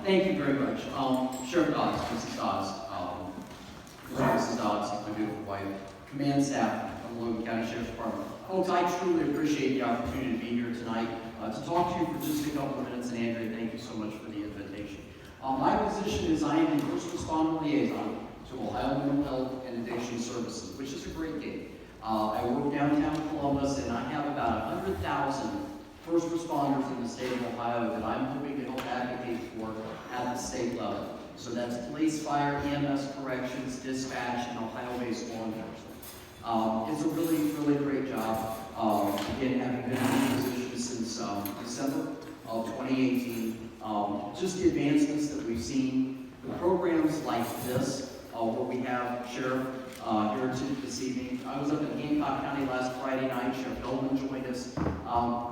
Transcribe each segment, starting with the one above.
Thank you very much. Sheriff Dodds, Mrs. Dodds, Mrs. Dodds, my beautiful wife, command staff of the Logan County Sheriff's Department. Folks, I truly appreciate the opportunity to be here tonight to talk to you for just a couple of minutes. And Andrea, thank you so much for the invitation. My position is I am the first responder liaison to Ohio Mental Health and Addiction Services, which is a great gig. I work downtown Columbus, and I have about 100,000 first responders in the state of Ohio that I'm hoping to help advocate for at the state level. So that's police, fire, EMS, corrections, dispatch, and Ohio-based law enforcement. It's a really, really great job. Again, having been in this position since December of 2018. Just the advancements that we've seen, the programs like this, where we have Sheriff here this evening. I was up in Hancock County last Friday night. Sheriff Logan joined us.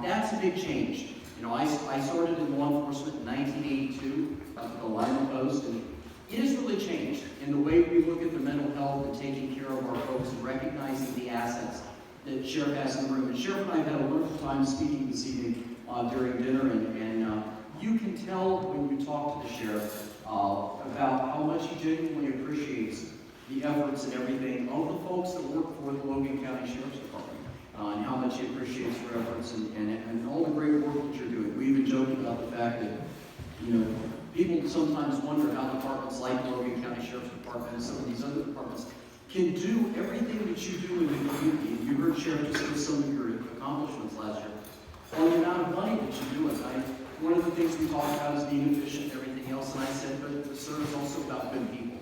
That's a big change. You know, I started in law enforcement in 1982 at the Lima Post, and it has really changed in the way we look at the mental health and taking care of our folks and recognizing the assets that Sheriff has in the room. And Sheriff and I have had a wonderful time speaking this evening during dinner, and you can tell when you talk to the Sheriff about how much he genuinely appreciates the efforts and everything of the folks that work for the Logan County Sheriff's Department, and how much he appreciates your efforts and all the great work that you're doing. We even joked about the fact that, you know, people sometimes wonder how departments like Logan County Sheriff's Department and some of these other departments can do everything that you do in the community. And you heard Sheriff just give some of your accomplishments last year. On the amount of money that you do it. One of the things we talked about is being efficient and everything else, and I said, but the service is also about good people.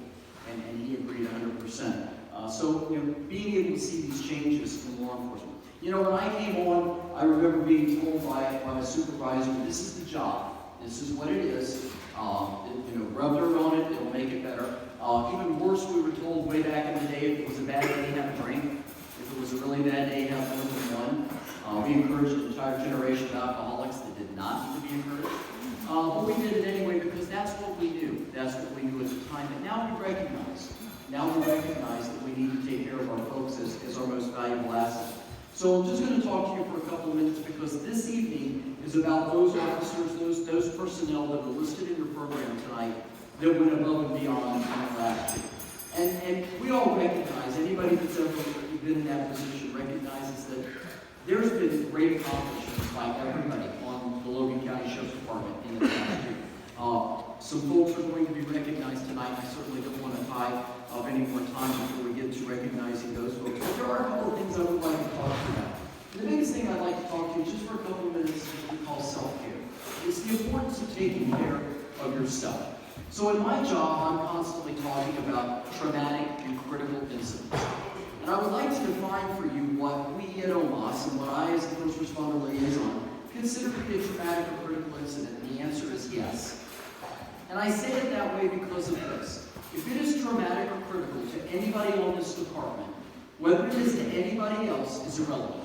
And he agreed 100%. So, you know, being able to see these changes in law enforcement. You know, when I came on, I remember being told by a supervisor, this is the job. This is what it is. You know, rub dirt on it, it'll make it better. Even worse, we were told way back in the day, if it was a bad day, have a drink. If it was a really bad day, have more than one. We encouraged an entire generation of alcoholics that did not need to be encouraged. But we did it anyway because that's what we knew. That's what we knew at the time. But now we recognize that we need to take care of our folks as our most valuable asset. So I'm just going to talk to you for a couple of minutes because this evening is about those officers, those personnel that are listed in your program tonight that went above and beyond last year. And we all recognize, anybody that's ever been in that position recognizes that there's been great accomplishments by everybody on the Logan County Sheriff's Department in the past year. Some folks are going to be recognized tonight. I certainly don't want to tie up any more time before we get to recognizing those folks. But there are a couple of things I would like to talk to you about. And the biggest thing I'd like to talk to you just for a couple of minutes is what we call self-care. It's the importance of taking care of yourself. So in my job, I'm constantly talking about traumatic and critical incidents. And I would like to define for you what we at OMAS and what I as the first responder liaison consider to be a traumatic or critical incident. And the answer is yes. And I say it that way because of this. If it is traumatic or critical to anybody on this department, whether it is to anybody else is irrelevant.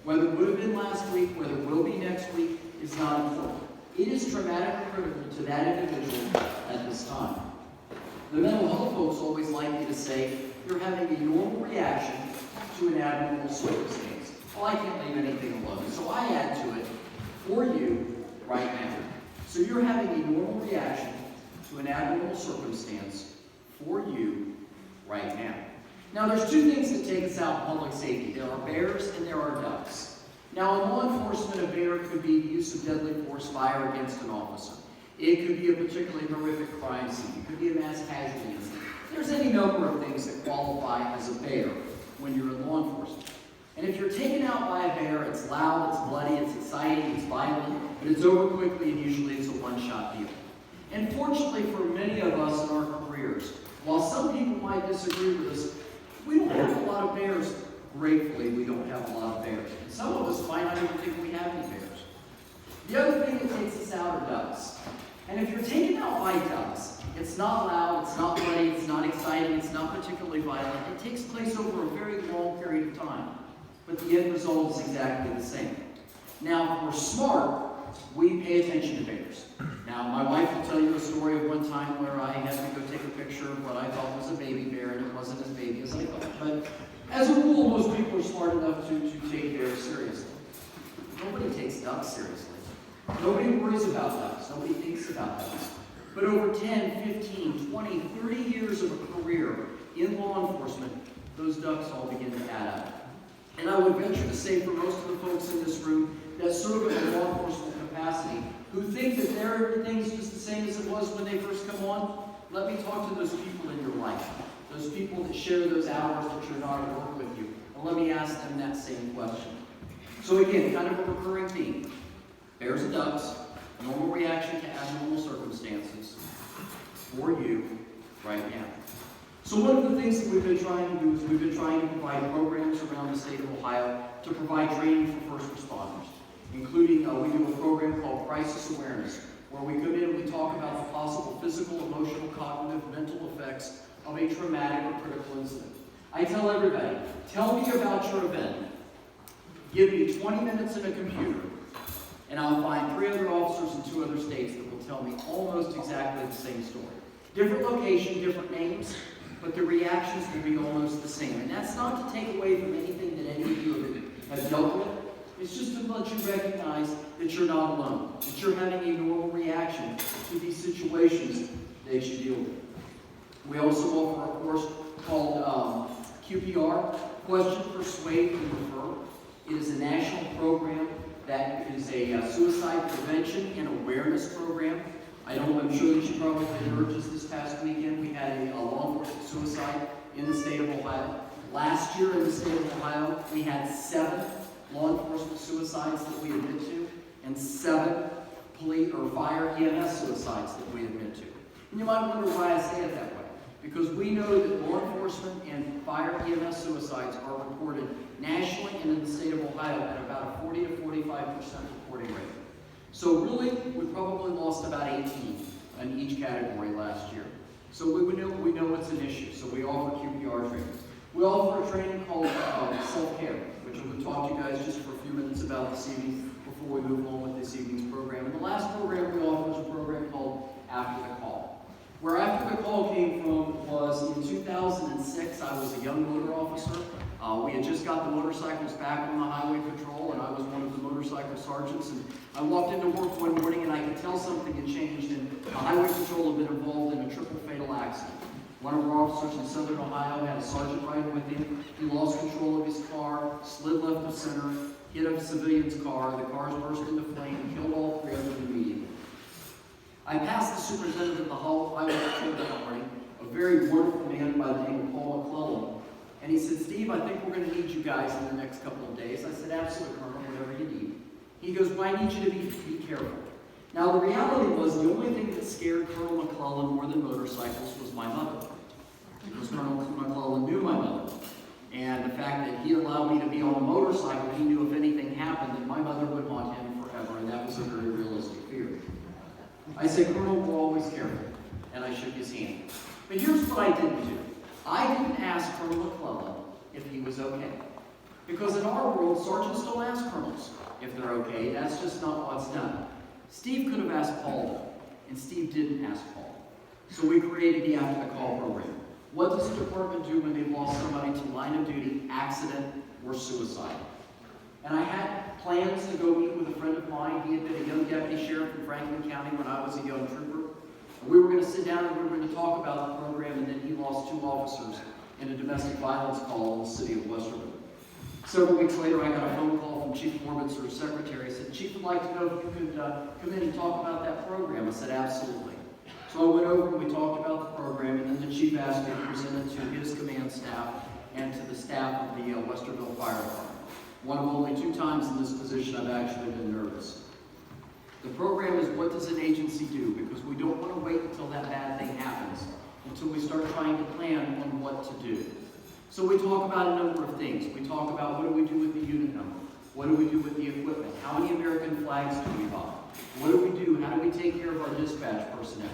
Whether it would have been last week, whether it will be next week, is not important. It is traumatic or critical to that individual at this time. The mental health folks always like me to say, you're having a normal reaction to an abnormal circumstance. Well, I can't leave anything alone, so I add to it for you right now. So you're having a normal reaction to an abnormal circumstance for you right now. Now, there's two things that take us out in public safety. There are bears and there are ducks. Now, in law enforcement, a bear could be the use of deadly force fire against an officer. It could be a particularly horrific crime scene. It could be a mass casualty incident. There's any number of things that qualify as a bear when you're in law enforcement. And if you're taken out by a bear, it's loud, it's bloody, it's exciting, it's violent, but it's over quickly, and usually it's a one-shot deal. And fortunately for many of us in our careers, while some people might disagree with us, we don't have a lot of bears. Gratefully, we don't have a lot of bears. And some of us might not even think we have any bears. The other thing that takes us out are ducks. And if you're taken out by ducks, it's not loud, it's not bloody, it's not exciting, it's not particularly violent. It takes place over a very long period of time. But the end result is exactly the same. Now, if we're smart, we pay attention to bears. Now, my wife will tell you a story of one time where I had to go take a picture of what I thought was a baby bear, and it wasn't as baby as I thought. But as a rule, most people are smart enough to take bears seriously. Nobody takes ducks seriously. Nobody worries about ducks. Nobody thinks about ducks. But over 10, 15, 20, 30 years of a career in law enforcement, those ducks all begin to add up. And I would venture to say for most of the folks in this room that serve in a law enforcement capacity, who think that everything's just the same as it was when they first come on, let me talk to those people in your life, those people that share those hours that you're not at work with you, and let me ask them that same question. So again, kind of a recurring theme. Bears and ducks, normal reaction to abnormal circumstances for you right now. So one of the things that we've been trying to do is we've been trying to provide programs around the state of Ohio to provide training for first responders, including we do a program called Crisis Awareness, where we come in and we talk about the possible physical, emotional, cognitive, mental effects of a traumatic or critical incident. I tell everybody, tell me about your event. Give me 20 minutes in a computer, and I'll find 3 other officers in 2 other states that will tell me almost exactly the same story. Different location, different names, but the reactions will be almost the same. And that's not to take away from anything that any of you have dealt with. It's just to let you recognize that you're not alone, that you're having a normal reaction to these situations that you deal with. We also offer a course called QPR, Question, Persuade, and Refer. It is a national program that is a suicide prevention and awareness program. I'm sure that you probably heard just this past weekend, we had a law enforcement suicide in the state of Ohio. Last year in the state of Ohio, we had 7 law enforcement suicides that we admit to, and 7 police or fire EMS suicides that we admit to. And you might wonder why I say it that way. Because we know that law enforcement and fire EMS suicides are reported nationally and in the state of Ohio at about a 40 to 45% reporting rate. So really, we probably lost about 18 in each category last year. So we know it's an issue, so we offer QPR training. We offer a training called self-care, which we'll talk to you guys just for a few minutes about this evening before we move on with this evening's program. And the last program we offer is a program called After the Call. Where After the Call came from was in 2006, I was a young motor officer. We had just got the motorcycles back on the highway patrol, and I was one of the motorcycle sergeants. And I walked into work one morning, and I could tell something had changed, and the highway patrol had been involved in a triple fatal accident. One of our officers in southern Ohio had a sergeant riding with him. He lost control of his car, slid left of center, hit a civilian's car. The cars burst into flame, killed all 3 of them immediately. I passed the superintendent of the highway patrol that morning, a very wonderful man by the name of Paul McClellan. And he said, "Steve, I think we're going to need you guys in the next couple of days." I said, "Absolutely, Colonel, whatever you need." He goes, "Well, I need you to be careful." Now, the reality was the only thing that scared Colonel McClellan more than motorcycles was my mother. Because Colonel McClellan knew my mother. And the fact that he allowed me to be on a motorcycle, he knew if anything happened, that my mother would haunt him forever, and that was a very realistic fear. I said, "Colonel, we're always careful." And I shook his hand. But here's what I didn't do. I didn't ask Colonel McClellan if he was okay. Because in our world, sergeants don't ask colonels if they're okay. That's just not what's done. Steve could have asked Paul, and Steve didn't ask Paul. So we created the After the Call program. What does the department do when they've lost somebody to line of duty, accident, or suicide? And I had plans to go meet with a friend of mine. He had been a young deputy sheriff in Franklin County when I was a young trooper. We were going to sit down and we were going to talk about the program, and then he lost 2 officers in a domestic violence call in the city of Westerville. Several weeks later, I got a phone call from Chief Morbitzer's secretary. He said, "Chief, would like to know if you could come in and talk about that program." I said, "Absolutely." So I went over and we talked about the program, and then the chief asked me to present it to his command staff and to the staff of the Westerville Fire Department. One of only 2 times in this position I've actually been nervous. The program is what does an agency do? Because we don't want to wait until that bad thing happens, until we start trying to plan on what to do. So we talk about a number of things. We talk about what do we do with the unit number? What do we do with the equipment? How many American flags do we buy? What do we do? How do we take care of our dispatch personnel?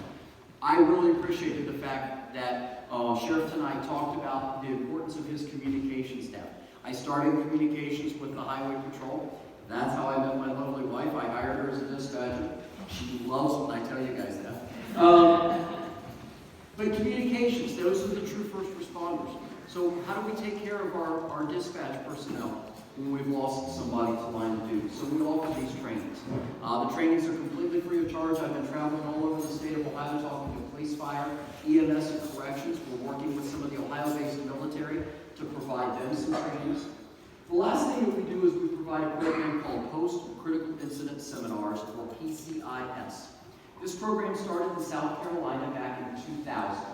I really appreciated the fact that Sheriff tonight talked about the importance of his communication staff. I started communications with the Highway Patrol. That's how I met my lovely wife. I hired her as a dispatcher. She loves when I tell you guys that. But communications, those are the true first responders. So how do we take care of our dispatch personnel when we've lost somebody to line of duty? So we offer these trainings. The trainings are completely free of charge. I've been traveling all over the state of Ohio talking CIS. This program started in South Carolina back in 2000.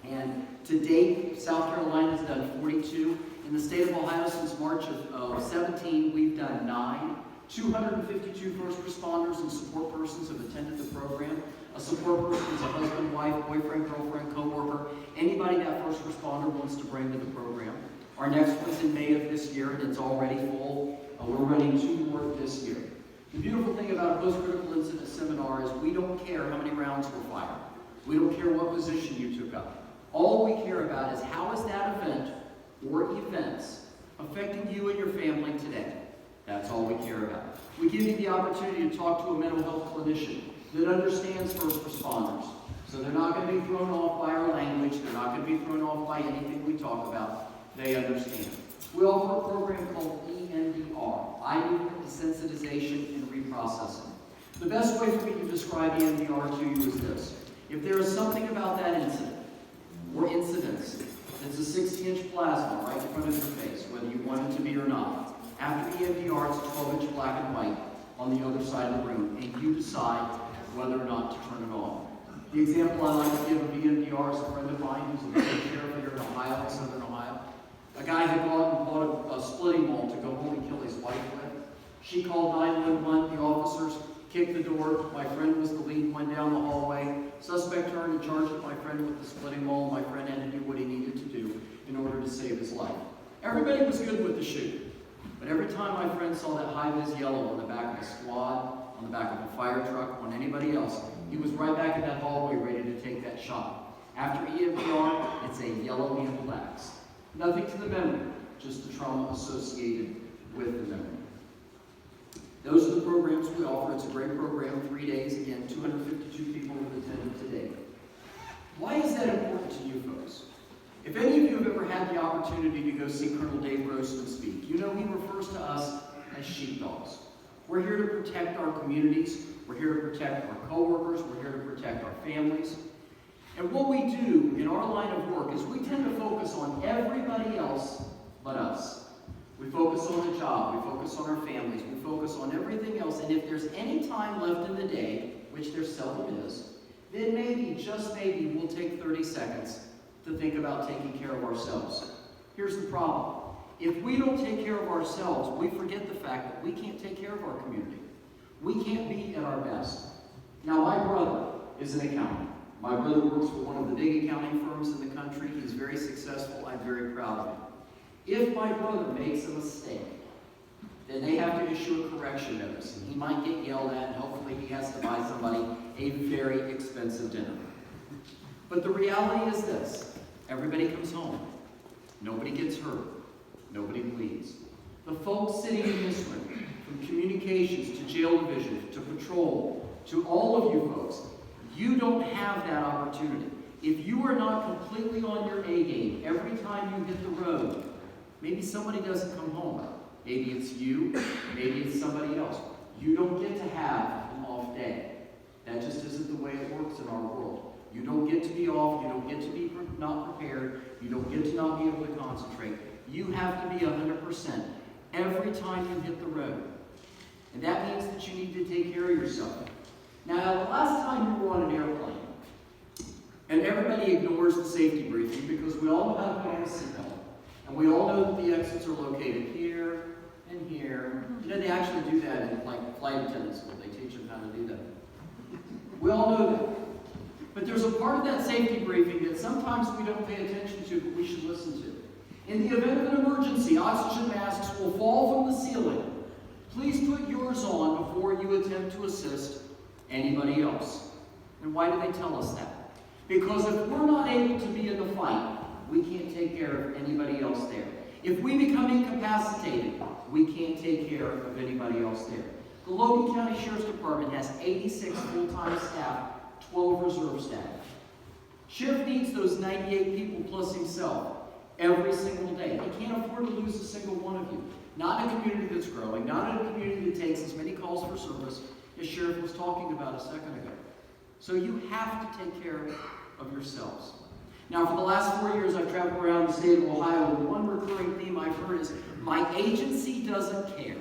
And to date, South Carolina has done 42. In the state of Ohio, since March of 17, we've done 9. 252 first responders and support persons have attended the program. A support person is a husband, wife, boyfriend, girlfriend, co-worker, anybody that first responder wants to bring to the program. Our next one's in May of this year, and it's already full. We're running 2 more this year. The beautiful thing about a post-critical incident seminar is we don't care how many rounds were fired. We don't care what position you took up. All we care about is how is that event or events affecting you and your family today. That's all we care about. We give you the opportunity to talk to a mental health clinician that understands first responders. So they're not going to be thrown off by our language. They're not going to be thrown off by anything we talk about. They understand. We offer a program called EMDR, eye movement desensitization and reprocessing. The best way for me to describe EMDR to you is this. If there is something about that incident or incidents that's a 60-inch plasma right in front of your face, whether you want it to be or not, after EMDR, it's a 12-inch black and white on the other side of the room, and you decide whether or not to turn it on. The example I like to give of EMDR is a friend of mine who's a local sheriff here in Ohio, Southern Ohio. A guy had gone and bought a splitting mall to go home and kill his wife with. She called 911. The officers kicked the door. My friend was the lead, went down the hallway. Suspect turned and charged my friend with the splitting mall. My friend had to do what he needed to do in order to save his life. Everybody was good with the shoot. But every time my friend saw that high-vis yellow on the back of a squad, on the back of a fire truck, on anybody else, he was right back in that hallway ready to take that shot. After EMDR, it's a yellow handled axe. Nothing to the memory, just the trauma associated with the memory. Those are the programs we offer. It's a great program, 3 days. Again, 252 people have attended today. Why is that important to you folks? If any of you have ever had the opportunity to go see Colonel Dave Grossman speak, you know he refers to us as sheepdogs. We're here to protect our communities. We're here to protect our coworkers. We're here to protect our families. And what we do in our line of work is we tend to focus on everybody else but us. We focus on the job. We focus on our families. We focus on everything else. And if there's any time left in the day, which there seldom is, then maybe, just maybe, we'll take 30 seconds to think about taking care of ourselves. Here's the problem. If we don't take care of ourselves, we forget the fact that we can't take care of our community. We can't be at our best. Now, my brother is an accountant. My brother works for one of the big accounting firms in the country. He's very successful. I'm very proud of him. If my brother makes a mistake, then they have to issue a correction notice, and he might get yelled at, and hopefully he has to buy somebody a very expensive dinner. But the reality is this. Everybody comes home. Nobody gets hurt. Nobody bleeds. The folks sitting in this room, from communications to jail division to patrol, to all of you folks, you don't have that opportunity. If you are not completely on your A game every time you hit the road, maybe somebody doesn't come home. Maybe it's you, maybe it's somebody else. You don't get to have an off day. That just isn't the way it works in our world. You don't get to be off, you don't get to be not prepared, you don't get to not be able to concentrate. You have to be 100% every time you hit the road. And that means that you need to take care of yourself. Now, the last time you were on an airplane, and everybody ignores the safety briefing because we all know how to put on a seatbelt, and we all know that the exits are located here and here. You know, they actually do that in like flight attendant school. They teach them how to do that. We all know that. But there's a part of that safety briefing that sometimes we don't pay attention to, but we should listen to. In the event of an emergency, oxygen masks will fall from the ceiling. Please put yours on before you attempt to assist anybody else. And why do they tell us that? Because if we're not able to be in the fight, we can't take care of anybody else there. If we become incapacitated, we can't take care of anybody else there. The Logan County Sheriff's Department has 86 full-time staff, 12 reserve staff. Sheriff needs those 98 people plus himself every single day. He can't afford to lose a single one of you. Not in a community that's growing, not in a community that takes as many calls for service as Sheriff was talking about a second ago. So you have to take care of yourselves. Now, for the last 4 years, I've traveled around the state of Ohio, and one recurring theme I've heard is, my agency doesn't care.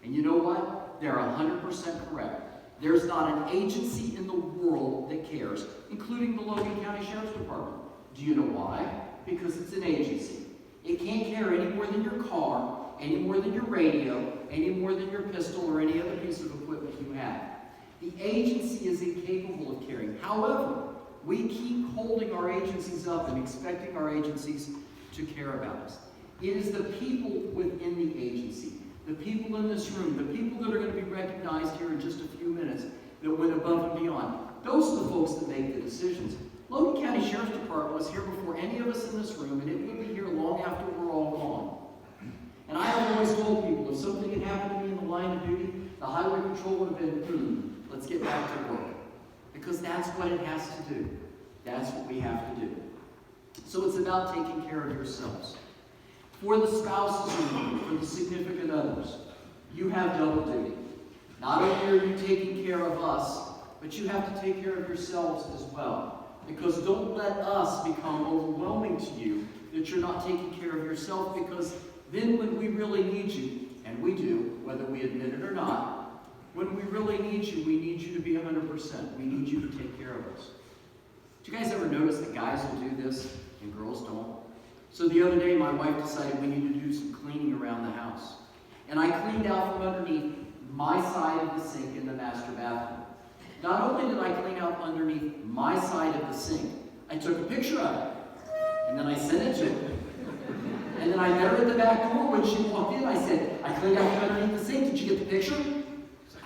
And you know what? They're 100% correct. There's not an agency in the world that cares, including the Logan County Sheriff's Department. Do you know why? Because it's an agency. It can't care any more than your car, any more than your radio, any more than your pistol or any other piece of equipment you have. The agency is incapable of caring. However, we keep holding our agencies up and expecting our agencies to care about us. It is the people within the agency, the people in this room, the people that are going to be recognized here in just a few minutes that went above and beyond. Those are the folks that make the decisions. Logan County Sheriff's Department was here before any of us in this room, and it will be here long after we're all gone. And I have always told people, if something had happened to me in the line of duty, the highway patrol would have been, let's get back to work. Because that's what it has to do. That's what we have to do. So it's about taking care of yourselves. For the spouses in the room, for the significant others, you have double duty. Not only are you taking care of us, but you have to take care of yourselves as well. Because don't let us become overwhelming to you that you're not taking care of yourself, because then when we really need you, and we do, whether we admit it or not, when we really need you, we need you to be 100%. We need you to take care of us. Do you guys ever notice that guys will do this and girls don't? So the other day, my wife decided we needed to do some cleaning around the house. And I cleaned out from underneath my side of the sink in the master bathroom. Not only did I clean out underneath my side of the sink, I took a picture of it. And then I sent it to her. And then I met her at the back door when she walked in. I said, I cleaned out from underneath the sink. Did you get the picture?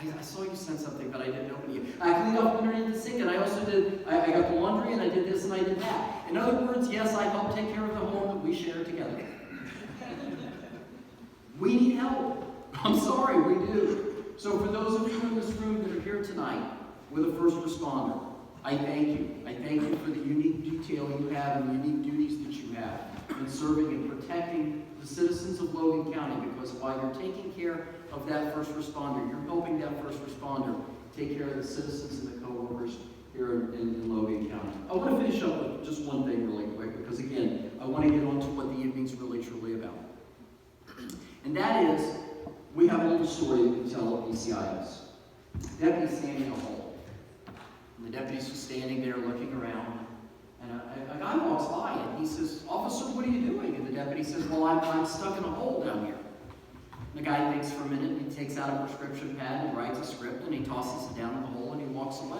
I saw you sent something, but I didn't open it. I cleaned up underneath the sink, and I also did, I got the laundry, and I did this, and I did that. In other words, yes, I helped take care of the home that we share together. We need help. I'm sorry, we do. So for those of you in this room that are here tonight with a first responder, I thank you. I thank you for the unique detail you have and the unique duties that you have in serving and protecting the citizens of Logan County, because while you're taking care of that first responder, you're helping that first responder take care of the citizens and the co-workers here in Logan County. I want to finish up with just one thing really quick, because again, I want to get on to what the evening's really truly about. And that is, we have a little story that we tell at BCIS. Deputy's standing in a hole. And the deputy's just standing there looking around. And a guy walks by and he says, "Officer, what are you doing?" And the deputy says, "Well, I'm stuck in a hole down here." And the guy thinks for a minute, and he takes out a prescription pad and writes a script, and he tosses it down in the hole and he walks away.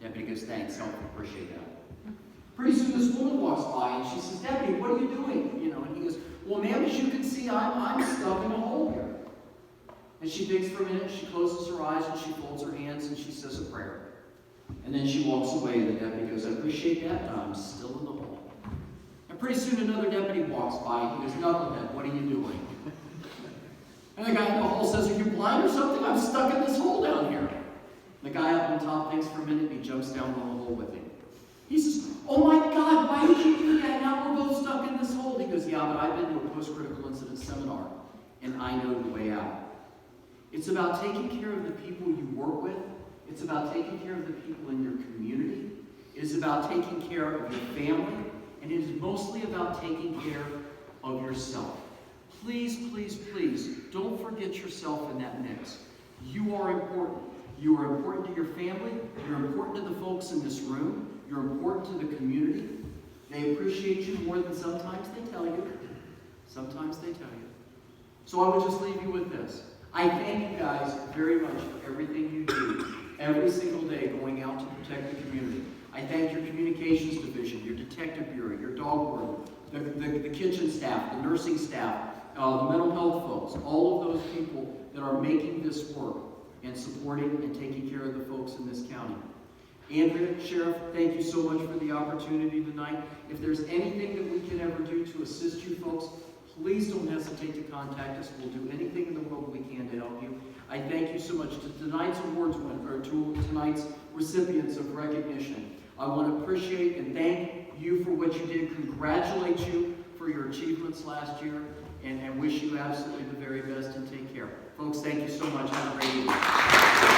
Deputy goes, "Thanks, I appreciate that." Pretty soon this woman walks by and she says, "Deputy, what are you doing?" You know, and he goes, "Well, ma'am, as you can see, I'm stuck in a hole here." And she thinks for a minute, she closes her eyes and she folds her hands and she says a prayer. And then she walks away, and the deputy goes, "I appreciate that, but I'm still in the hole." And pretty soon another deputy walks by, and he goes, "Knucklehead, what are you doing?" And the guy in the hole says, "Are you blind or something? I'm stuck in this hole down here." The guy up on top thinks for a minute, and he jumps down in the hole with him. He says, "Oh my God, why did you do that? Now we're both stuck in this hole." He goes, "Yeah, but I've been to a post-critical incident seminar, and I know the way out." It's about taking care of the people you work with. It's about taking care of the people in your community. It is about taking care of your family. And it is mostly about taking care of yourself. Please, please, please, don't forget yourself in that mix. You are important. You are important to your family. You're important to the folks in this room. You're important to the community. They appreciate you more than sometimes they tell you. Sometimes they tell you. So I would just leave you with this. I thank you guys very much for everything you do every single day going out to protect the community. I thank your communications division, your detective bureau, your dog warden, the kitchen staff, the nursing staff, the mental health folks, all of those people that are making this work and supporting and taking care of the folks in this county. Andrea, Sheriff, thank you so much for the opportunity tonight. If there's anything that we can ever do to assist you folks, please don't hesitate to contact us. We'll do anything in the world we can to help you. I thank you so much. To tonight's to tonight's recipients of recognition, I want to appreciate and thank you for what you did, congratulate you for your achievements last year, and wish you absolutely the very best, and take care. Folks, thank you so much. Have a great evening.